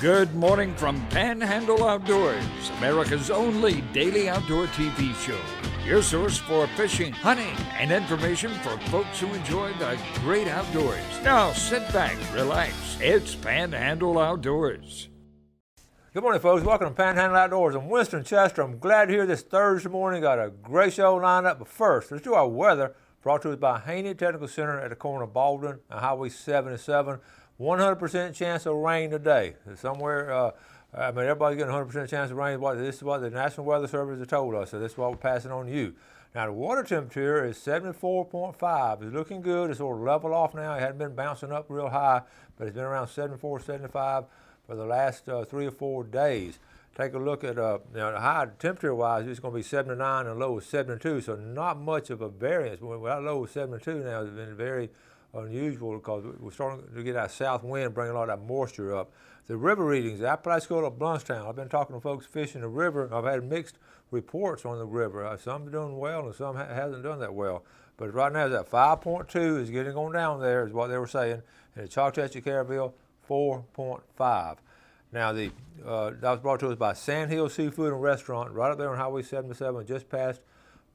Good morning from Panhandle Outdoors, America's only daily outdoor TV show. Your source for fishing, hunting, and information for folks who enjoy the great outdoors. Now sit back, relax. It's Panhandle Outdoors. Good morning, folks. Welcome to Panhandle Outdoors. I'm Winston Chester. I'm glad to hear this Thursday morning. Got a great show lined up. But first, let's do our weather. Brought to us by Haney Technical Center at the corner of Baldwin and Highway 77. 100% chance of rain today. Somewhere, everybody's getting 100% chance of rain. This is what the National Weather Service has told us, so this is what we're passing on to you. Now, the water temperature is 74.5. It's looking good. It's sort of level off now. It hadn't been bouncing up real high, but it's been around 74, 75 for the last 3 or 4 days. Take a look at the high temperature-wise, it's going to be 79 and low is 72, so not much of a variance. Our low is 72 now. It's been very unusual because we're starting to get that south wind bringing a lot of that moisture up. The river readings, the Apalachicola of Bluntstown. I've been talking to folks fishing the river. I've had mixed reports on the river. Some are doing well and some hasn't done that well. But right now, that 5.2 is getting on down there, is what they were saying. And the Choctaw Caraville, 4.5. Now, that was brought to us by Sand Hill Seafood and Restaurant, right up there on Highway 77, just past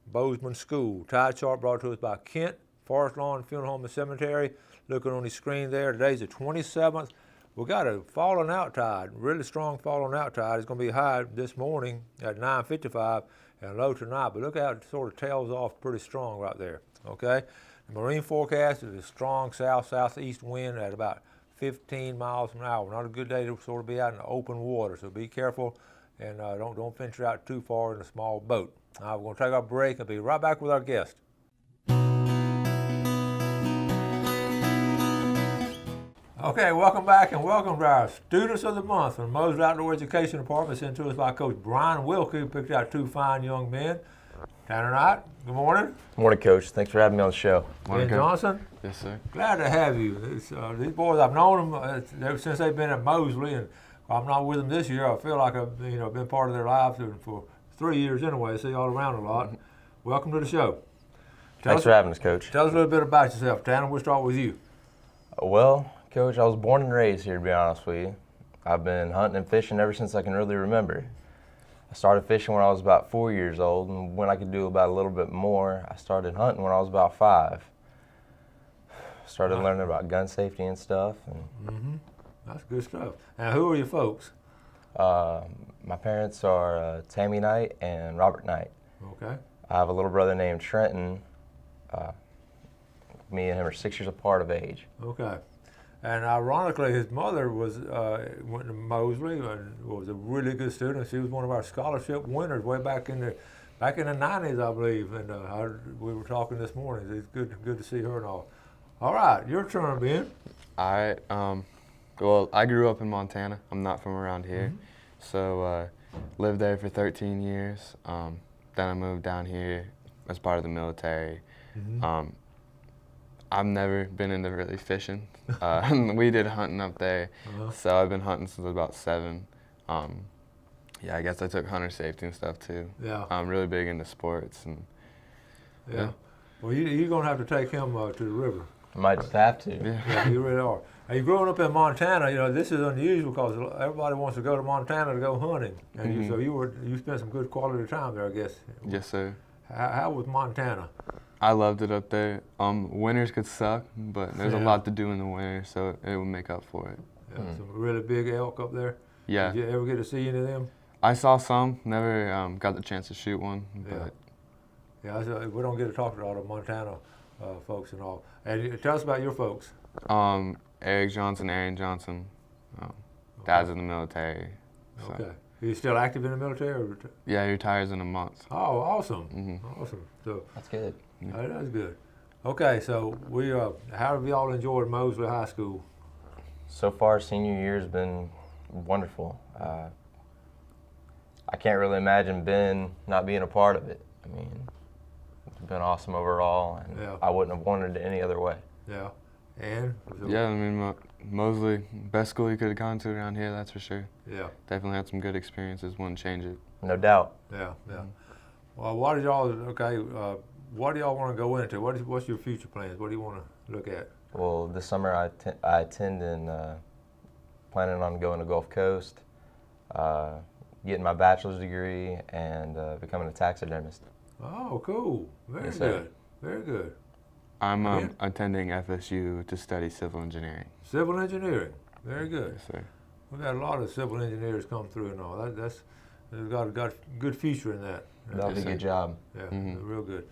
Bozeman School. Tide chart brought to us by Kent Forest Lawn Funeral Home and Cemetery. Looking on the screen there, today's the 27th. We got a falling out tide, really strong falling out tide. It's going to be high this morning at 9:55 and low tonight. But look how it sort of tails off pretty strong right there. Okay, the marine forecast is a strong southeast wind at about 15 miles an hour. Not a good day to sort of be out in the open water. So be careful and don't venture out too far in a small boat. We're going to take our break and be right back with our guest. Okay, welcome back and welcome to our Students of the Month from the Mosley Outdoor Education Department, sent to us by Coach Brian Wilkie, who picked out 2 fine young men. Tanner Knight, good morning. Good morning, Coach. Thanks for having me on the show. Ben Johnson. Yes, sir. Glad to have you. These boys, I've known them since they've been at Mosley, and I'm not with them this year. I feel like I've been part of their lives for 3 years anyway. I see you all around a lot. Welcome to the show. Thanks for having us, Coach. Tell us a little bit about yourself. Tanner, we'll start with you. Well, Coach, I was born and raised here, to be honest with you. I've been hunting and fishing ever since I can really remember. I started fishing when I was about 4 years old, and when I could do about a little bit more, I started hunting when I was about 5. Started learning about gun safety and stuff. And That's good stuff. Now, who are your folks? My parents are Tammy Knight and Robert Knight. Okay. I have a little brother named Trenton. Me and him are 6 years apart of age. Okay. And ironically, his mother went to Mosley and was a really good student. She was one of our scholarship winners way back in the 90s, I believe. And we were talking this morning. It's good to see her and all. All right, your turn, Ben. All right. Well, I grew up in Montana. I'm not from around here. So lived there for 13 years. Then I moved down here as part of the military. I've never been into really fishing. We did hunting up there, so I've been hunting since I was about 7. Yeah, I guess I took hunter safety and stuff too. Yeah. I'm really big into sports. And yeah. Well, you're going to have to take him to the river. I might just have to. Yeah, you really are. Now, you're growing up in Montana. This is unusual because everybody wants to go to Montana to go hunting. And so you spent some good quality time there, I guess. Yes, sir. How was Montana? I loved it up there. Winters could suck, but there's a lot to do in the winter, so it would make up for it. Yeah, some really big elk up there? Yeah. Did you ever get to see any of them? I saw some, never got the chance to shoot one. But Yeah, we don't get to talk to all the Montana folks and all. And tell us about your folks. Eric Johnson, Aaron Johnson. Dad's in the military. So. Okay. Are you still active in the military? Or Yeah, he retires in a month. Oh, awesome. Awesome. So That's good. That's good. Okay, so how have y'all enjoyed Mosley High School? So far, senior year has been wonderful. I can't really imagine Ben not being a part of it. I mean, it's been awesome overall, and I wouldn't have wanted it any other way. Yeah. And? Yeah, I mean, Mosley, best school you could have gone to around here, that's for sure. Yeah. Definitely had some good experiences, wouldn't change it. No doubt. Yeah. Well, what do y'all want to go into? What's your future plans? What do you want to look at? Well, this summer I attend in planning on going to Gulf Coast, getting my bachelor's degree, and becoming a taxidermist. Oh, cool. Very Yes, good. sir. Very good. I'm attending FSU to study civil engineering. Civil engineering. Very good. Yes, sir. We've had a lot of civil engineers come through and all. That's got a good future in that. That'll be a good job. Yeah, real good.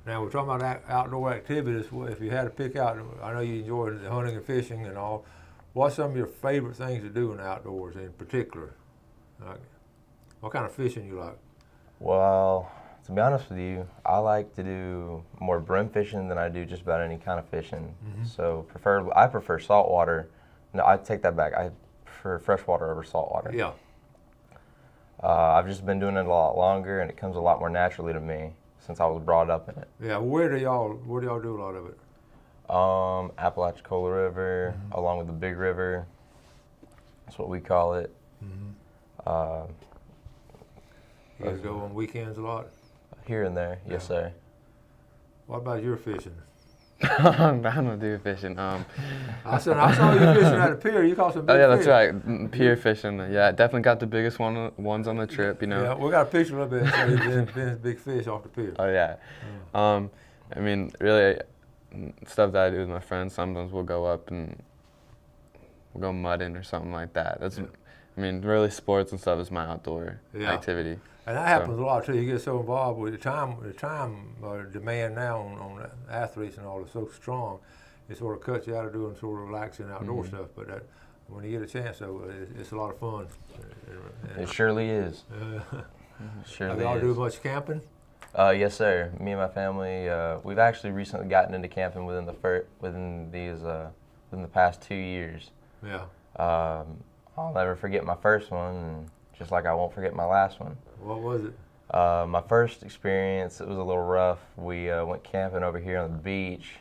Now we're talking about outdoor activities. If you had to pick out, I know you enjoy the hunting and fishing and all. What's some of your favorite things to do in the outdoors in particular? Like, what kind of fishing you like? Well, to be honest with you, I like to do more brim fishing than I do just about any kind of fishing. So I prefer saltwater. No, I take that back. I prefer freshwater over saltwater. Yeah. I've just been doing it a lot longer, and it comes a lot more naturally to me since I was brought up in it. Yeah. Where do y'all do a lot of it? Apalachicola River, along with the Big River. That's what we call it. You guys go on weekends a lot? Here and there, yes, sir. What about your fishing? I don't do fishing. I saw you fishing at a pier. You caught some big Oh yeah, that's fish. right. Pier fishing. Yeah, definitely got the biggest ones on the trip. You know. Yeah, we got a picture a little bit. So you've been big fish off the pier. Oh yeah. I mean, really, stuff that I do with my friends. Sometimes we'll go up and we'll go mudding or something like that. That's, I mean, really, sports and stuff is my outdoor activity. And that happens a lot too. You get so involved with the time demand now on athletes and all is so strong, it sort of cuts you out of doing sort of relaxing outdoor stuff. But when you get a chance, though, it's a lot of fun. It surely is. Have y'all do much camping? Yes, sir. Me and my family, we've actually recently gotten into camping within the past 2 years. Yeah. I'll never forget my first one, and just like I won't forget my last one. What was it? My first experience, it was a little rough. We went camping over here on the beach.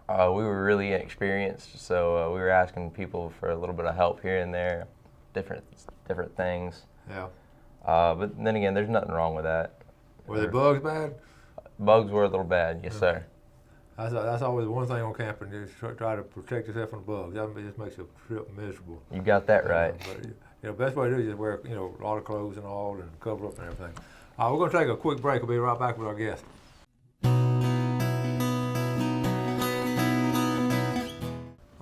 We were really inexperienced, so we were asking people for a little bit of help here and there, different things. Yeah. But then again, there's nothing wrong with that. Were the bugs bad? Bugs were a little bad, yes, sir. That's always one thing on camping is try to protect yourself from bugs. That just makes a trip miserable. You got that right. But best way to do is just wear a lot of clothes and all and cover up and everything. We're going to take a quick break. We'll be right back with our guest.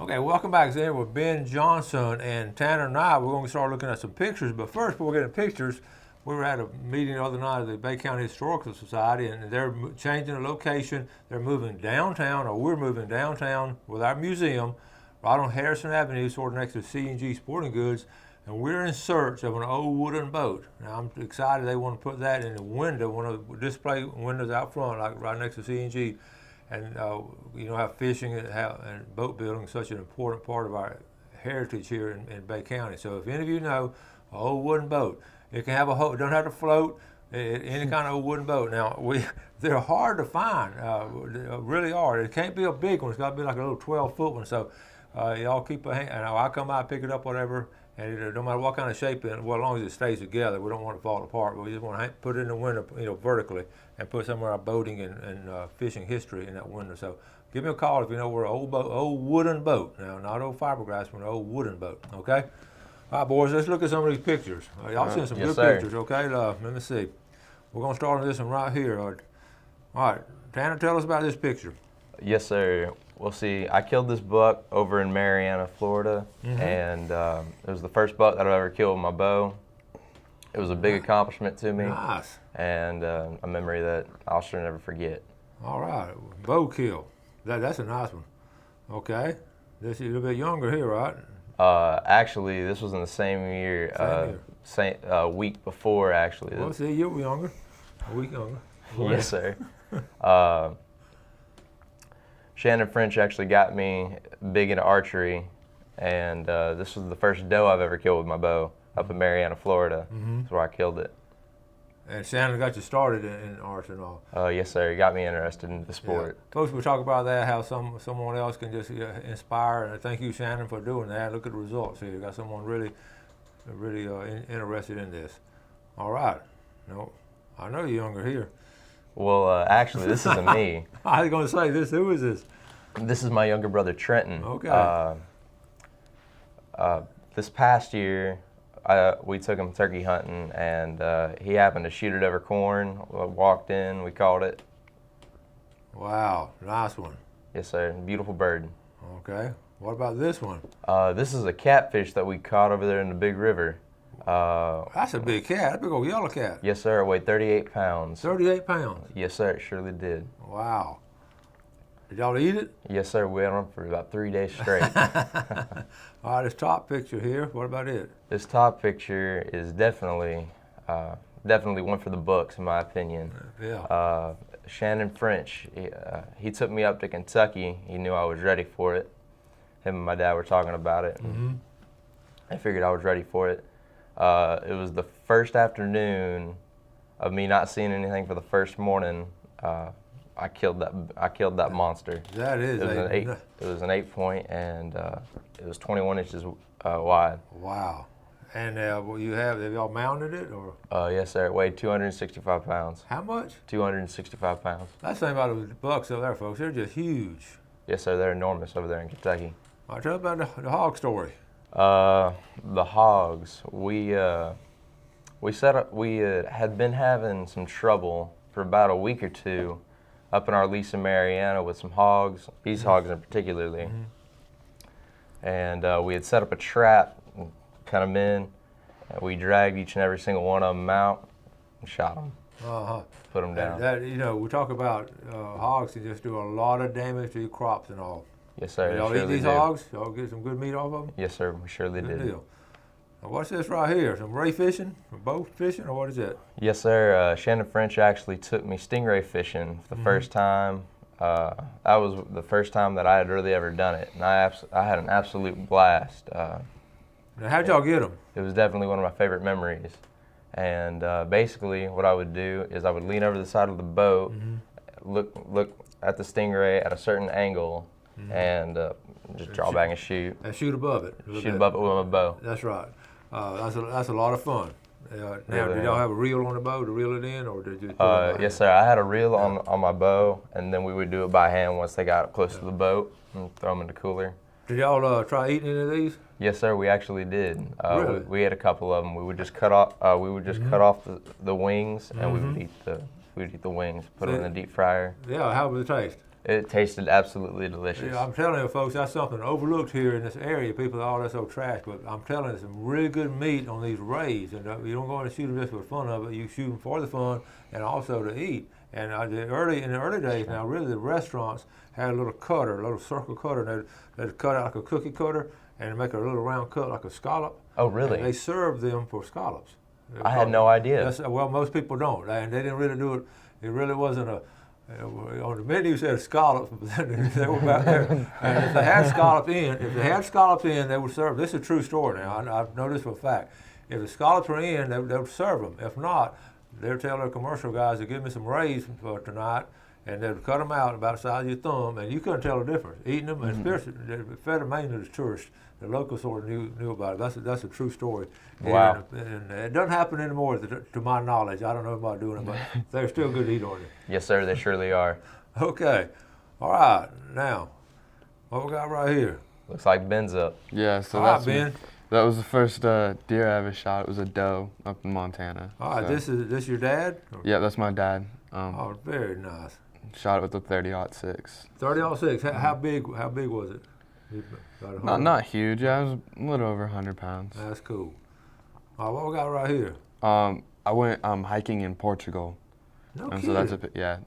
Okay, welcome back. Today with Ben Johnson and Tanner and I. We're going to start looking at some pictures. But first, before we get into pictures, we were at a meeting the other night of the Bay County Historical Society, and they're changing the location. They're moving downtown, or we're moving downtown with our museum right on Harrison Avenue, sort of next to C&G Sporting Goods. And we're in search of an old wooden boat. Now I'm excited they want to put that in the window, one of the display windows out front, like right next to C&G. And how fishing and boat building is such an important part of our heritage here in Bay County. So if any of you know an old wooden boat, it can have don't have to float, any kind of old wooden boat. Now they're hard to find, really are. It can't be a big one. It's got to be like a little 12-foot one. So y'all keep a hand. And I'll come by, pick it up, whatever. And no matter what kind of shape it, well, as long as it stays together, we don't want it to fall apart. But we just want to put it in the window, vertically, and put some of our boating and fishing history in that window. So give me a call if you know where an old wooden boat. Now, not old fiberglass, but an old wooden boat. Okay. All right, boys. Let's look at some of these pictures. Y'all seen some good pictures. Okay. Let me see. We're gonna start on this one right here. All right, Tanner, tell us about this picture. Yes, sir. Well, see, I killed this buck over in Marianna, Florida, and it was the first buck that I've ever killed with my bow. It was a big accomplishment to me, Nice. and a memory that I'll sure never forget. All right, bow kill. That's a nice one. Okay, this is a little bit younger here, right? Actually, this was in the same year, week before, actually. Well, see, you were younger, a week younger. Yes, sir. Shannon French actually got me big into archery, and this was the first doe I've ever killed with my bow up in Marianna, Florida. That's where I killed it. And Shannon got you started in arts and all. Yes, sir. He got me interested in the sport. Yeah. Folks, we talk about that, how someone else can just inspire, and thank you, Shannon, for doing that. Look at the results here. You got someone really interested in this. All right. No, I know you're younger here. Well, actually, this isn't me. I was going to say this. Who is this? This is my younger brother, Trenton. Okay. This past year, we took him turkey hunting, and he happened to shoot it over corn. Walked in, we caught it. Wow, nice one. Yes, sir. Beautiful bird. Okay. What about this one? This is a catfish that we caught over there in the big river. That's a big cat. That's a big old yellow cat. Yes, sir. It weighed 38 pounds. 38 pounds. Yes, sir. It surely did. Wow. Did y'all eat it? Yes, sir. We had him for about 3 days straight. All right, this top picture here, what about it? This top picture is definitely one for the books, in my opinion. Yeah. Shannon French, he took me up to Kentucky. He knew I was ready for it. Him and my dad were talking about it. Mm-hmm. I figured I was ready for it. It was the first afternoon of me not seeing anything for the first morning. I killed that monster. That is. It was an 8-point, and it was 21 inches wide. Wow. And have y'all mounted it or? Yes, sir. It weighed 265 pounds. How much? 265 pounds. That's the thing about the bucks over there, folks. They're just huge. Yes, sir. They're enormous over there in Kentucky. All right, tell us about the hog story. The hogs. We had been having some trouble for about a week or two up in our lease in Mariana with some hogs, these hogs in particularly. Mm-hmm. And we had set up a trap, cut them in, and we dragged each and every single one of them out and shot them. Uh-huh. Put them down. We talk about hogs that just do a lot of damage to your crops and all. Yes, sir. Y'all eat these hogs? Y'all get some good meat off of them? Yes, sir. We surely did. Deal. Now, what's this right here? Some ray fishing? Some boat fishing? Or what is that? Yes, sir. Shannon French actually took me stingray fishing for the first time. That was the first time that I had really ever done it, and I had an absolute blast. Now, how'd y'all get them? It was definitely one of my favorite memories. And basically, what I would do is I would lean over the side of the boat, look at the stingray at a certain angle, and just draw back and shoot. And shoot above it. Shoot above it with my bow. That's right. That's a lot of fun. Now, did y'all have a reel on the bow to reel it in, or did you? Yes, sir. I had a reel on my bow, and then we would do it by hand once they got close to the boat and throw them in the cooler. Did y'all try eating any of these? Yes, sir. We actually did. Really? We had a couple of them. We would just cut off. Cut off the wings, and we would eat the wings. Put them in the deep fryer. Yeah. How was the taste? It tasted absolutely delicious. Yeah, I'm telling you, folks, that's something overlooked here in this area. People are, that's so trash, but I'm telling you, some really good meat on these rays. And you don't go in and shoot them just for the fun of it. You shoot them for the fun and also to eat. And in the early days, now really the restaurants had a little cutter, a little circle cutter, and they'd cut out like a cookie cutter and make a little round cut like a scallop. Oh, really? And they served them for scallops. I had no idea. Well, most people don't, and they didn't really do it. It really wasn't a. On the menu said scallops, but then they were back there. And if they had scallops in, they would serve. This is a true story now. I've noticed for a fact. If the scallops were in, they would serve them. If not, they'd tell their commercial guys to give me some rays for tonight, and they'd cut them out about the size of your thumb, and you couldn't tell the difference. Eating them, and especially they fed them mainly to tourists. The locals sort of knew about it. That's a true story. Wow. And it doesn't happen anymore, to my knowledge. I don't know about doing it, but they're still good to eat on it. Yes, sir. They surely are. Okay. All right. Now, what we got right here? Looks like Ben's up. Yeah. So All that's right, Ben. That was the first deer I ever shot. It was a doe up in Montana. All right. So. This your dad? Yeah, that's my dad. Oh, very nice. Shot it with a 30-06. 30-06. How big was it? Not huge. Yeah, it was a little over 100 pounds. That's cool. All right, what we got right here? I went hiking in Portugal. No and kidding. So that's yeah.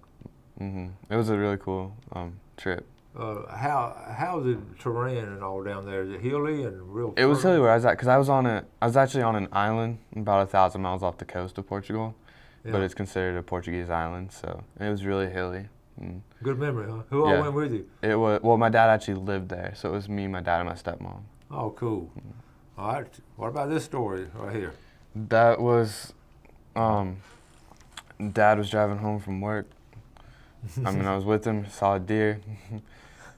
It was a really cool trip. How's the terrain and all down there? Is it hilly and real? It was hilly where I was at because I was actually on an island about 1,000 miles off the coast of Portugal, but it's considered a Portuguese island, so it was really hilly. Good memory, huh? Who all went with you? It was my dad actually lived there, so it was me, my dad, and my stepmom. Oh, cool. All right. What about this story right here? That was, Dad was driving home from work. I was with him, saw a deer.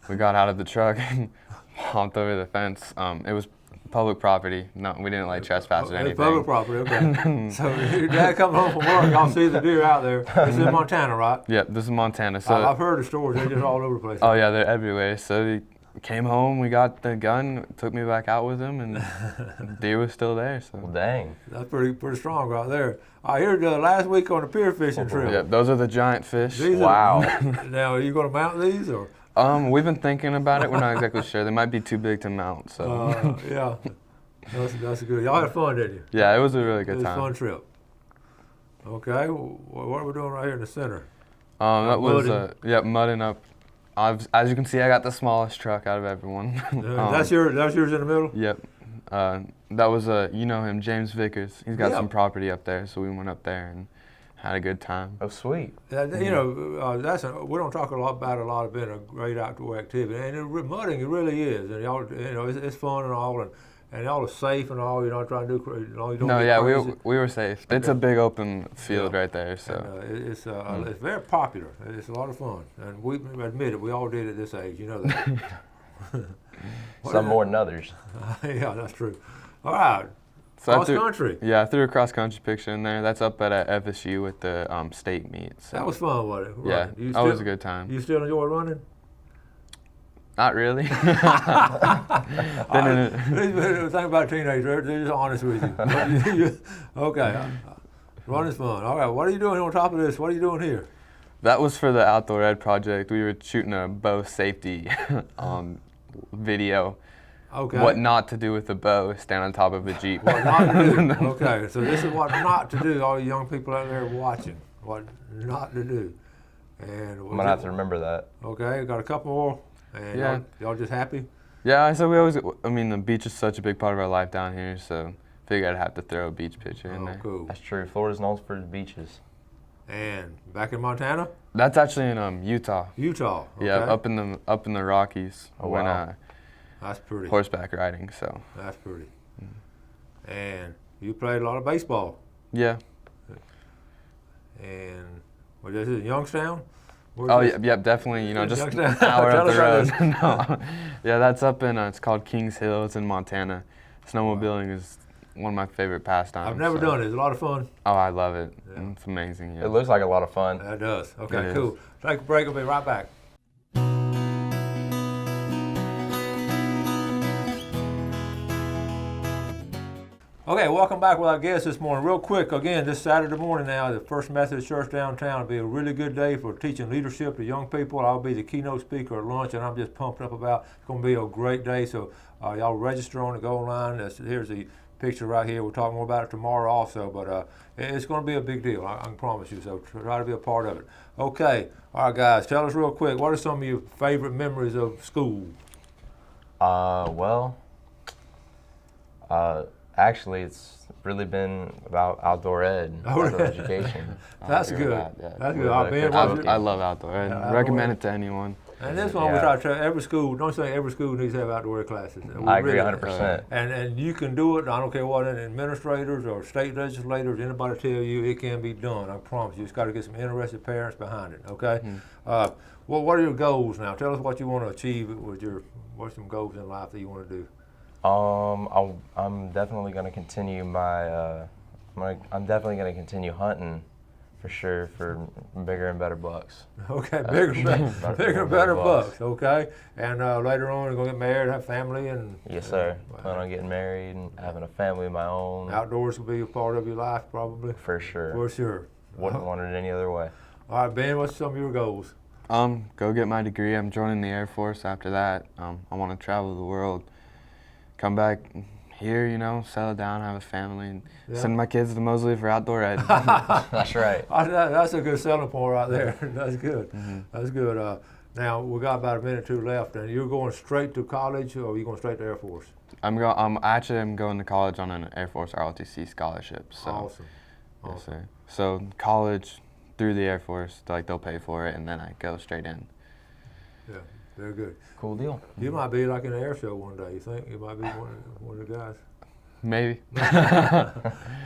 We got out of the truck and hopped over the fence. It was public property. No, we didn't trespass or anything. It's public property, okay. So your dad comes home from work, y'all see the deer out there. This is in Montana, right? Yep, this is Montana. So I've heard the stories. They're just all over the place. Oh yeah, they're everywhere. So came home, we got the gun, took me back out with him, and deer was still there. So Well, dang. That's pretty strong right there. I heard last week on the pier fishing trip. yeah, those are the giant fish. Wow. Now, are you going to mount these or? We've been thinking about it. We're not exactly sure. They might be too big to mount. So Yeah, that's good. Y'all had fun, didn't you? yeah, it was a really good It was a time. fun trip. Okay, what are we doing right here in the center? That was mudding. mudding up. As you can see, I got the smallest truck out of everyone. That's yours in the middle? Yep. That was you know him, James Vickers. He's got Yeah. some property up there, so we went up there and had a good time. Oh, sweet. You know, we don't talk about a lot of being a great outdoor activity, and mudding it really is. And y'all, you know, it's fun and all, and y'all are safe and all. You're not trying to do crazy. You don't No, get yeah, crazy. we were safe. Okay. It's a big open field right there, so. And, it's very popular. It's a lot of fun, and we admit it. We all did at this age. You know that. Some more than others. Yeah, that's true. All right. So I Cross threw- country. Yeah, I threw a cross country picture in there. That's up at FSU with the state meet. So. That was fun, wasn't it? Yeah, Right. that was a good time. You still enjoy running? Not really. The thing about teenagers, they're just honest with you. Okay. Running's fun. All right. What are you doing on top of this? What are you doing here? That was for the Outdoor Ed project. We were shooting a bow safety video. Okay. What not to do with the bow, stand on top of a Jeep. What not to do. Okay. So this is what not to do, all you young people out there watching. What not to do. And I'm going to have to remember that. Okay. Got a couple more. And Yeah. y'all just happy? Yeah, so the beach is such a big part of our life down here, so figured I'd have to throw a beach picture in there. Cool. That's true. Florida's known for its beaches. And back in Montana? That's actually in Utah. Utah. Okay. Yeah, up in the Rockies. Oh, when wow. That's pretty. horseback riding, so. That's pretty. And you played a lot of baseball. Yeah. And what is it, Youngstown? Where's Oh, this? yep, definitely, just an Youngstown. hour Tell up the us road. No. Yeah, that's up in, it's called Kings Hill. It's in Montana. Snowmobiling is one of my favorite pastimes. I've never done it. It's a lot of fun. Oh, I love it. Yeah. It's amazing, yeah. It looks like a lot of fun. That does. Okay, It cool. Take a break. We'll be right back. Okay, welcome back with our guest this morning. Real quick, again, this Saturday morning now, the First Methodist Church downtown will be a really good day for teaching leadership to young people. I'll be the keynote speaker at lunch, and I'm just pumped up about it. It's going to be a great day, so y'all register on it, go online. Here's the picture right here. We'll talk more about it tomorrow also, but it's going to be a big deal, I can promise you, so try to be a part of it. Okay, all right, guys, tell us real quick, what are some of your favorite memories of school? Actually, it's really been about outdoor ed, outdoor education. That's agree good. with that, yeah. That's good. Really Ben, good. what's your- I love outdoor. I outdoor recommend ed. it to anyone. And this one we Yeah. try to tell every school, don't say every school needs to have outdoor ed classes. We I agree really- 100%. And you can do it, I don't care what administrators or state legislators, anybody tell you, it can be done, I promise you. Just got to get some interested parents behind it, okay? Well, what are your goals now? Tell us what you want to achieve with what's some goals in life that you want to do? I'm definitely going to continue I'm definitely going to continue hunting for sure for bigger and better bucks. Okay, bigger and better bucks, okay? And later on, you're going to get married, have family, and... Yes, sir. Plan on getting married and having a family of my own. Outdoors will be a part of your life, probably. For sure. For sure. Wouldn't want it any other way. All right, Ben, what's some of your goals? Go get my degree. I'm joining the Air Force after that. I want to travel the world, come back here, settle down, have a family, and send my kids to Mosley for outdoor ed. That's right. That's a good selling point right there. That's good. That's good. Now, we got about a minute or two left, and you're going straight to college, or are you going straight to Air Force? I'm going to college on an Air Force ROTC scholarship. So. Awesome. Yes, sir. So college through the Air Force, they'll pay for it, and then I go straight in. Yeah, very good. Cool deal. You might be like in an air show one day, you think? You might be one of the guys? Maybe.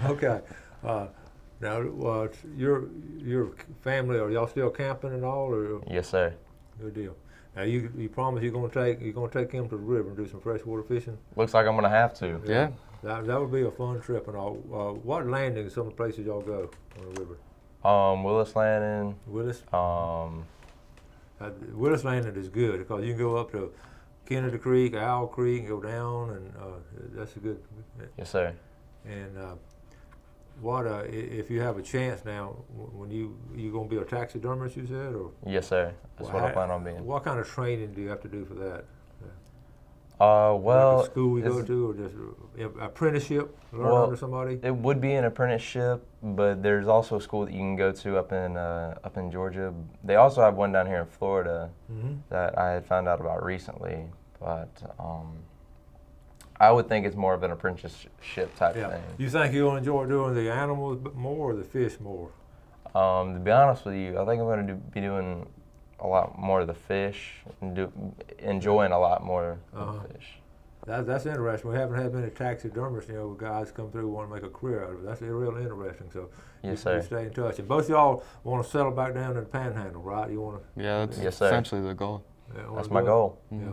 Okay. Now, your family, are y'all still camping and all, or? Yes, sir. Good deal. Now, you promise you're gonna take him to the river and do some freshwater fishing? Looks like I'm going to have to. Yeah. That would be a fun trip and all. What landings, some of the places y'all go on the river? Willis Landing. Willis? Um, Willis Landing is good because you can go up to Kennedy Creek, Owl Creek, and go down, and that's a good. Yes, sir. And if you have a chance now, when you gonna be a taxidermist, you said, or? Yes, sir. That's what I plan on being. What kind of training do you have to do for that? Well, like a school we go to, or just apprenticeship, learn under somebody? It would be an apprenticeship, but there's also a school that you can go to up in Georgia. They also have one down here in Florida that I had found out about recently, but I would think it's more of an apprenticeship type thing. You think you'll enjoy doing the animals more or the fish more? To be honest with you, I think I'm going to be doing a lot more of the fish and enjoying a lot more of the fish. That's interesting. We haven't had many taxidermists, guys come through who want to make a career out of it. That's real interesting. So yes, sir. You stay in touch. And both of y'all want to settle back down in the Panhandle, right? You want to? Yeah, that's essentially the goal. Yeah, that's my goal. Yeah.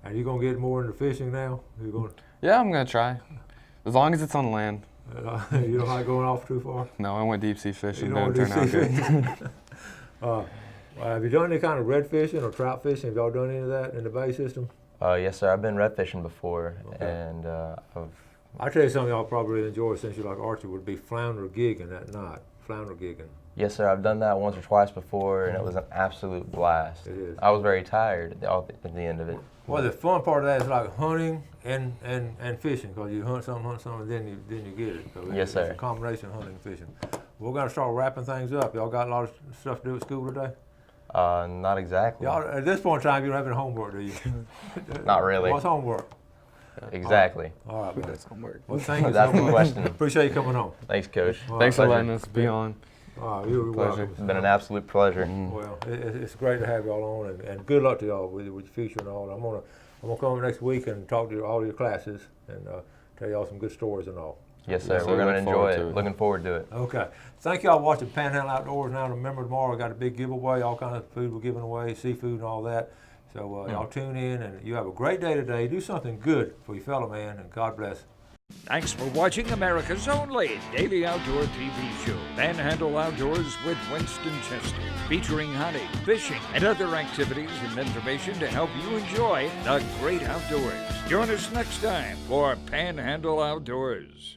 And you gonna get more into fishing now? You going? Yeah, I'm gonna try. As long as it's on land. You don't like going off too far? No, I went deep sea fishing. You don't turn out good. Have you done any kind of red fishing or trout fishing? Have y'all done any of that in the bay system? Yes, sir. I've been red fishing before, and I tell you something y'all probably really enjoy since you like archery would be flounder gigging at night. Flounder gigging. Yes, sir. I've done that once or twice before, and it was an absolute blast. It is. I was very tired at the end of it. Well, the fun part of that is like hunting and fishing, because you hunt something, and then you get it. So yes, sir. It's a combination of hunting and fishing. We're gonna start wrapping things up. Y'all got a lot of stuff to do at school today? Not exactly. Y'all, at this point in time, you don't have any homework, do you? Not really. What's homework? Exactly. All right, man. That's homework. Well, thank you That's so the much. question. Appreciate you coming on. Thanks, Coach. Thanks for Pleasure. letting us be on. You're welcome. It's been an absolute pleasure. Well, it's great to have y'all on, and good luck to y'all with your future and all. I'm gonna come next week and talk to all your classes and tell y'all some good stories and all. Yes, sir. Yes, We're going to enjoy it. it. Looking forward to it. Okay. Thank y'all for watching Panhandle Outdoors. Now remember, tomorrow I got a big giveaway, all kind of food we're giving away, seafood and all that. So y'all tune in, and you have a great day today. Do something good for your fellow man, and God bless. Thanks for watching America's only daily outdoor TV show, Panhandle Outdoors with Winston Chester, featuring hunting, fishing, and other activities and information to help you enjoy the great outdoors. Join us next time for Panhandle Outdoors.